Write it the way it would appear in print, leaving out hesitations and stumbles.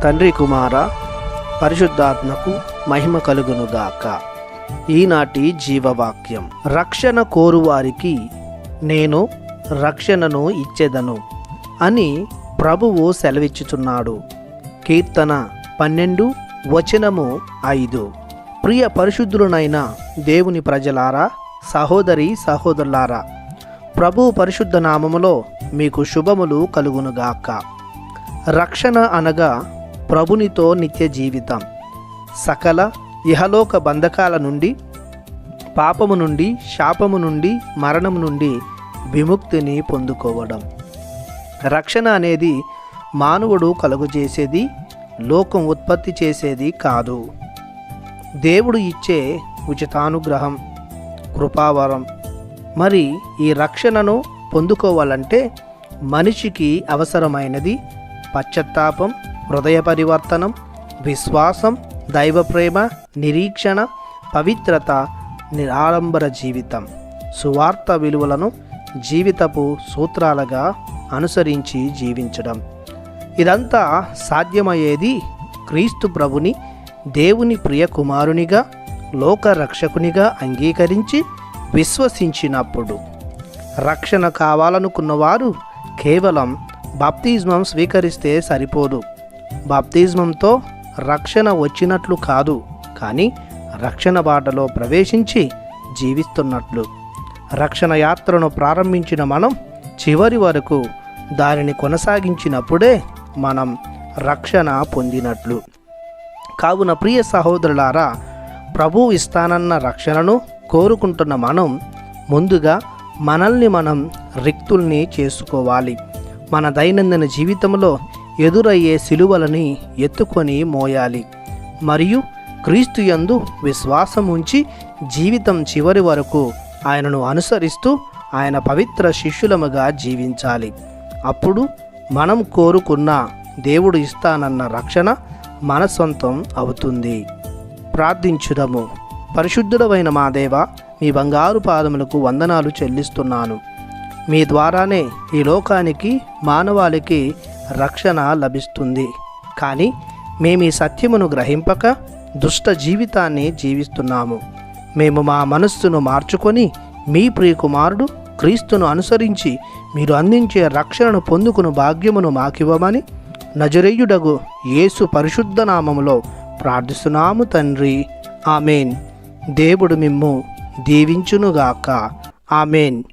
తండ్రి కుమార పరిశుద్ధాత్మకు మహిమ కలుగునుగాక. ఈనాటి జీవవాక్యం. రక్షణ కోరువారికి నేను రక్షణను ఇచ్చేదను అని ప్రభువు సెలవిచ్చుచున్నాడు. కీర్తన 12:5. ప్రియ పరిశుద్ధులనైన దేవుని ప్రజలారా, సహోదరి సహోదరులారా, ప్రభు పరిశుద్ధ నామములో మీకు శుభములు కలుగునుగాక. రక్షణ అనగా ప్రభునితో నిత్య జీవితం, సకల ఇహలోక బంధకాల నుండి, పాపము నుండి, శాపము నుండి, మరణము నుండి విముక్తిని పొందుకోవడం. రక్షణ అనేది మానవుడు కలుగజేసేది, లోకం ఉత్పత్తి చేసేది కాదు. దేవుడు ఇచ్చే ఉచితానుగ్రహం, కృపావరం. మరి ఈ రక్షణను పొందుకోవాలంటే మనిషికి అవసరమైనది పశ్చాత్తాపం, హృదయ పరివర్తనం, విశ్వాసం, దైవ ప్రేమ, నిరీక్షణ, పవిత్రత, నిరాడంబర జీవితం, సువార్త విలువలను జీవితపు సూత్రాలుగా అనుసరించి జీవించడం. ఇదంతా సాధ్యమయ్యేది క్రీస్తు ప్రభుని దేవుని ప్రియ కుమారునిగా, లోక రక్షకునిగా అంగీకరించి విశ్వసించినప్పుడు. రక్షణ కావాలనుకున్నవారు కేవలం బాప్తిజమం స్వీకరిస్తే సరిపోదు. బాప్తిజమంతో రక్షణ వచ్చినట్లు కాదు, కానీ రక్షణ బాటలో ప్రవేశించి జీవిస్తున్నట్లు. రక్షణ యాత్రను ప్రారంభించిన మనం చివరి వరకు దానిని కొనసాగించినప్పుడే మనం రక్షణ పొందినట్లు. కావున ప్రియ సహోదరులారా, ప్రభువు ఇస్తానన్న రక్షణను కోరుకుంటున్న మనం ముందుగా మనల్ని మనం రిక్తుల్ని చేసుకోవాలి. మన దైనందిన జీవితంలో ఎదురయ్యే సిలువలని ఎత్తుకొని మోయాలి. మరియు క్రీస్తు యందు విశ్వాసం ఉంచి జీవితం చివరి వరకు ఆయనను అనుసరిస్తూ ఆయన పవిత్ర శిష్యులముగా జీవించాలి. అప్పుడు మనం కోరుకున్న దేవుడు ఇస్తానన్న రక్షణ మన సొంతం అవుతుంది. ప్రార్థించుదము. పరిశుద్ధుడవైన మా దేవా, మీ బంగారు పాదములకు వందనాలు చెల్లిస్తున్నాను. మీ ద్వారానే ఈ లోకానికి, మానవాళికి రక్షణ లభిస్తుంది. కానీ మేము ఈ సత్యమును గ్రహింపక దుష్ట జీవితాన్ని జీవిస్తున్నాము. మేము మా మనస్సును మార్చుకొని మీ ప్రియకుమారుడు క్రీస్తును అనుసరించి మీరు అందించే రక్షణను పొందుకుని భాగ్యమును మాకివ్వమని నజరేయుడగు యేసు పరిశుద్ధ నామములో ప్రార్థిస్తున్నాము తండ్రి. ఆమెన్. దేవుడు మిమ్ము దీవించునుగాక. ఆమెన్.